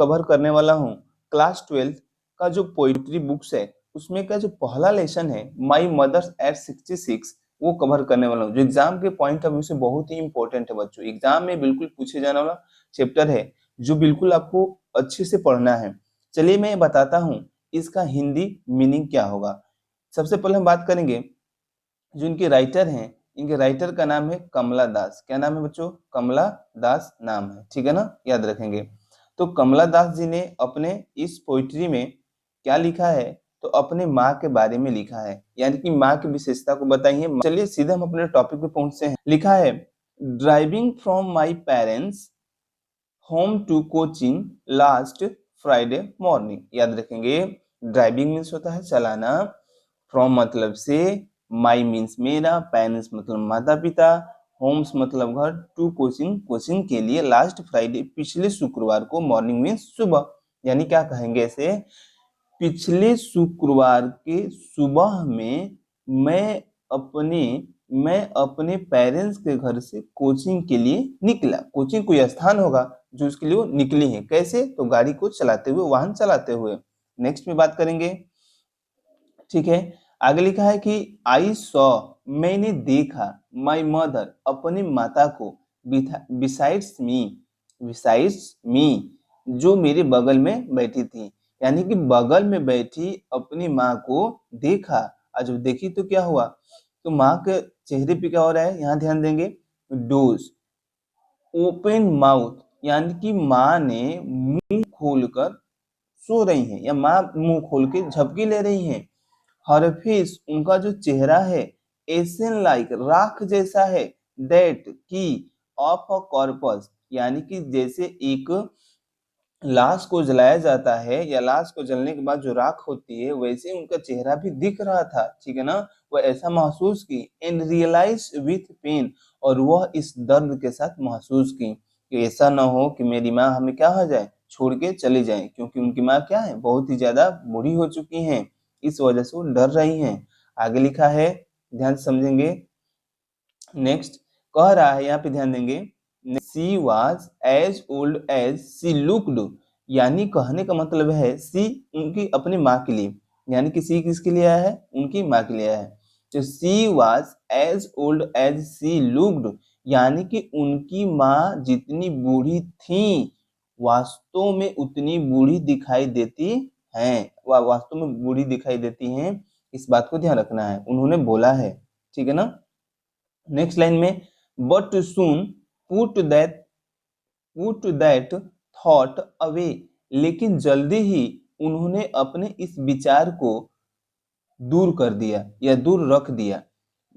Cover करने वाला हूँ क्लास 12 का जो पोइट्री बुक्स है उसमें का जो पहला लेसन है माई मदर्स एट 66 वो कवर करने वाला हूँ, जो एग्जाम के पॉइंट ऑफ व्यू से बहुत ही इंपॉर्टेंट है बच्चों। एग्जाम में बिल्कुल पूछे जाने वाला चैप्टर है जो बिल्कुल आपको अच्छे से पढ़ना है। चलिए मैं बताता हूँ इसका हिंदी मीनिंग क्या होगा। सबसे पहले हम बात करेंगे जो इनके राइटर हैं, इनके राइटर का नाम है कमला दास। क्या नाम है बच्चों? कमला दास नाम है, ठीक है ना, याद रखेंगे। तो कमला दास जी ने अपने इस पोइट्री में क्या लिखा है, तो अपने माँ के बारे में लिखा है, यानी कि माँ की विशेषता को बताई है। चलिए सीधे हम अपने टॉपिक पे पहुंचते हैं। लिखा है driving from my parents home to coaching last Friday morning. याद रखेंगे, ड्राइविंग मीन्स होता है चलाना, फ्रॉम मतलब से, माई मीन्स मेरा, पेरेंट्स मतलब माता पिता, होम्स मतलब घर, टू कोचिंग कोचिंग के लिए, लास्ट फ्राइडे पिछले शुक्रवार को, मॉर्निंग मीन्स सुबह। यानी क्या कहेंगे इसे, पिछले शुक्रवार के सुबह में मैं अपने पेरेंट्स के घर से कोचिंग के लिए निकला। कोचिंग कोई स्थान होगा जो उसके लिए वो निकली है। कैसे? तो गाड़ी को चलाते हुए, वाहन चलाते हुए। नेक्स्ट में बात करेंगे, ठीक है। आगे लिखा है कि आई सॉ मैंने देखा, माई मदर अपनी माता को, बिसाइड्स मी जो मेरे बगल में बैठी थी। यानी कि बगल में बैठी अपनी माँ को देखा। और जब देखी तो क्या हुआ, तो माँ के चेहरे पे क्या हो रहा है, यहाँ ध्यान देंगे, डोज ओपन माउथ, यानी कि माँ ने मुंह खोलकर सो रही हैं, या माँ मुंह खोल के झपकी ले रही हैं। हर फेस उनका जो चेहरा है, एसन लाइक राख जैसा है, दैट की ऑफ अ कॉर्पस, यानी कि जैसे एक लाश को जलाया जाता है या लाश को जलने के बाद जो राख होती है, वैसे उनका चेहरा भी दिख रहा था, ठीक है ना। वह ऐसा महसूस की, एंड रियलाइज विथ पेन, और वह इस दर्द के साथ महसूस की कि ऐसा ना हो कि मेरी माँ हमें क्या हो जाए, छोड़ के चली जाए, क्योंकि उनकी माँ क्या है, बहुत ही ज्यादा बूढ़ी हो चुकी हैं, इस वजह से वो डर रही हैं। आगे लिखा है, ध्यान से समझेंगे। नेक्स्ट कह रहा है, यहाँ पे ध्यान देंगे, she was as old as she looked, यानी कहने का मतलब है सी उनकी अपनी माँ के लिए, यानी कि सी किसके लिए आया है, उनकी माँ के लिए आया है। तो she was as old as she looked, यानी कि उनकी माँ जितनी बूढ़ी थी वास्तव में उतनी बूढ़ी दिखाई देती हैं, वह वास्तव में बूढ़ी दिखाई देती हैं। इस बात को ध्यान रखना है, उन्होंने बोला है, ठीक है ना। नेक्स्ट लाइन में, but soon put that thought away, लेकिन जल्दी ही उन्होंने अपने इस विचार को दूर कर दिया या दूर रख दिया।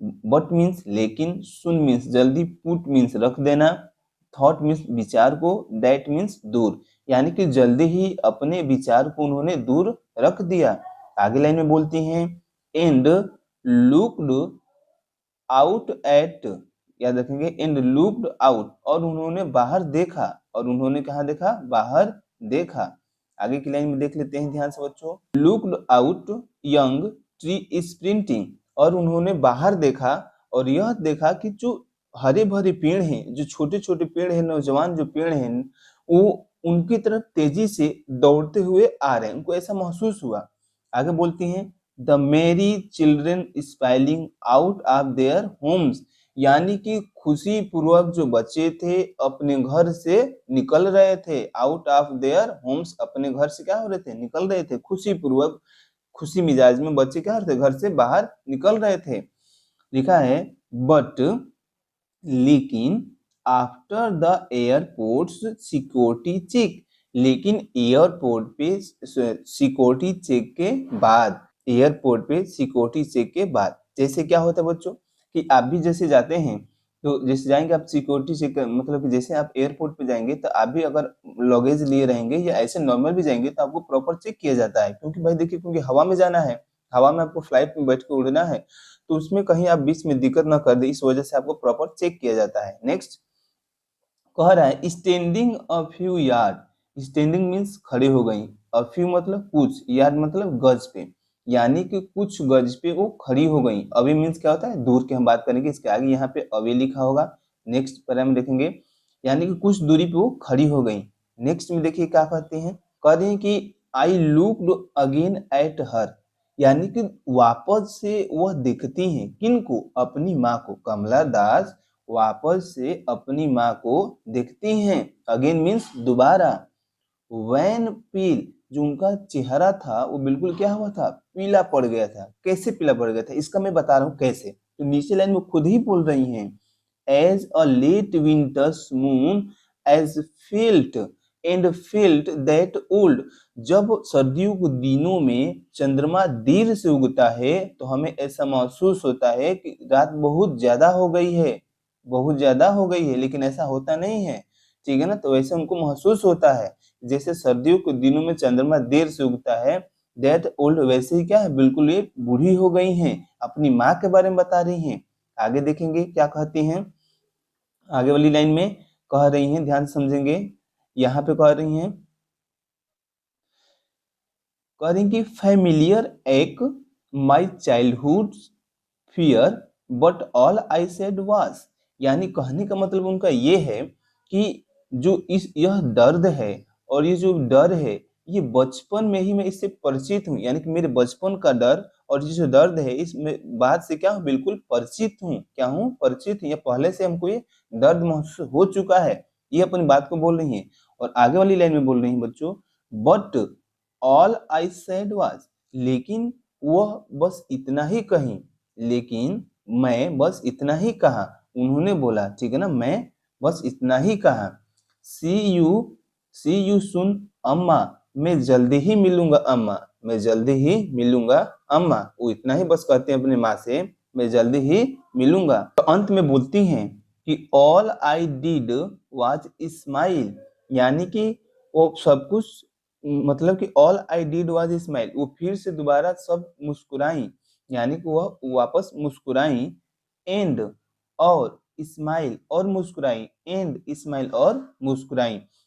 बट मीन्स लेकिन, सुन मीन्स जल्दी, पुट मीन्स रख देना, थॉट मीन्स विचार को, दैट मीन्स दूर, यानी कि जल्दी ही अपने विचार को उन्होंने दूर रख दिया। आगे लाइन में बोलती हैं, एंड लुक्ड आउट एट, याद रखेंगे, एंड लुक्ड आउट, और उन्होंने बाहर देखा, और उन्होंने कहाँ देखा, बाहर देखा। आगे की लाइन में देख लेते हैं ध्यान से बच्चों, looked out young tree sprinting, और उन्होंने बाहर देखा और यह देखा कि जो हरे भरे पेड़ हैं, जो छोटे छोटे पेड़ हैं, नौजवान जो पेड़ हैं, वो उनकी तरफ तेजी से दौड़ते हुए आ रहे हैं, उनको ऐसा महसूस हुआ। आगे बोलती हैं, द मेरी children spoiling out of their homes, यानी कि खुशी पूर्वक जो बच्चे थे अपने घर से निकल रहे थे, आउट ऑफ देयर होम्स, अपने घर से क्या हो रहे थे, निकल रहे थे, खुशी पूर्वक, खुशी मिजाज में बच्चे क्या हो रहे थे, घर से बाहर निकल रहे थे। लिखा है, बट लेकिन after the airports security check, लेकिन एयरपोर्ट पे सिक्योरिटी चेक के बाद, एयरपोर्ट पे सिक्योरिटी चेक के बाद, जैसे क्या होता है बच्चों कि आप भी जैसे जाते हैं, तो जैसे जाएंगे आप सिक्योरिटी चेक, मतलब कि जैसे आप एयरपोर्ट पे जाएंगे तो आप भी अगर लगेज लिए रहेंगे या ऐसे नॉर्मल भी जाएंगे तो आपको प्रॉपर चेक किया जाता है, क्योंकि भाई देखिए, क्योंकि हवा में जाना है, हवा में आपको फ्लाइट में बैठ के उड़ना है, तो उसमें कहीं आप बीच में दिक्कत ना कर दे, इस वजह से आपको प्रॉपर चेक किया जाता है। नेक्स्ट कह रहा है, standing a few yard, standing means खड़े हो गई, अ फ्यू मतलब कुछ, यार्ड मतलब गज पे, यानी कि कुछ गज पे वो खड़ी हो गई। अवे मीन्स क्या होता है, दूर की हम बात करेंगे, इसके आगे यहाँ पे अवे लिखा होगा, नेक्स्ट पैरा में देखेंगे, यानी कि कुछ दूरी पे वो खड़ी हो गई। नेक्स्ट में देखिए क्या कहते हैं, कह रहे हैं कि I looked again at her, यानी कि वापस से वह देखती हैं किनको, अपनी माँ को। कमला दास वापस से अपनी माँ को देखती हैं, अगेन मीन्स दोबारा। वैन पील, जो उनका चेहरा था वो बिल्कुल क्या हुआ था, पीला पड़ गया था। कैसे पीला पड़ गया था, इसका मैं बता रहा हूँ कैसे। तो नीचे लाइन में खुद ही बोल रही हैं, as a late winter's moon as felt and felt that old, जब सर्दियों के दिनों में चंद्रमा देर से उगता है तो हमें ऐसा महसूस होता है कि रात बहुत ज्यादा हो गई है, बहुत ज्यादा हो गई है, लेकिन ऐसा होता नहीं है, ठीक है ना। तो वैसे उनको महसूस होता है जैसे सर्दियों के दिनों में चंद्रमा देर से उगता है, दैट ओल्ड, वैसे ही क्या है, बिल्कुल ये बूढ़ी हो गई हैं, अपनी माँ के बारे में बता रही हैं। आगे देखेंगे क्या कहती हैं, आगे वाली लाइन में कह रही हैं, ध्यान से समझेंगे। यहाँ पे कह रही हैं, कह रही कि फैमिलियर एक my childhood fear but all I said was, यानी कहने का मतलब उनका ये है कि जो इस यह दर्द है, और ये जो डर है, ये बचपन में ही मैं इससे परिचित हूँ, यानी कि मेरे बचपन का डर और ये जो दर्द है इस बात से क्या हूँ, बिल्कुल परिचित हूँ। क्या हूँ, परिचित हूँ, या पहले से हमको ये दर्द महसूस हो चुका है। ये अपनी बात को बोल रही है। और आगे वाली लाइन में बोल रही है बच्चों, but all I said was, लेकिन वह बस इतना ही कही, लेकिन मैं बस इतना ही कहा, उन्होंने बोला, ठीक है ना, मैं बस इतना ही कहा। सी यू, सी यू सुन अम्मा, मैं जल्दी ही मिलूंगा अम्मा, मैं जल्दी ही मिलूंगा अम्मा, वो इतना ही बस कहते हैं अपने माँ से, मैं जल्दी ही मिलूंगा। तो अंत में बोलती हैं कि all I did was smile, यानी कि वो सब कुछ, मतलब कि all I did was smile, वो फिर से दोबारा सब मुस्कुराई, यानी कि वह वापस मुस्कुराई, एंड, और स्माइल, और मुस्कुराई, एंड स्माइल, और मुस्कुराई।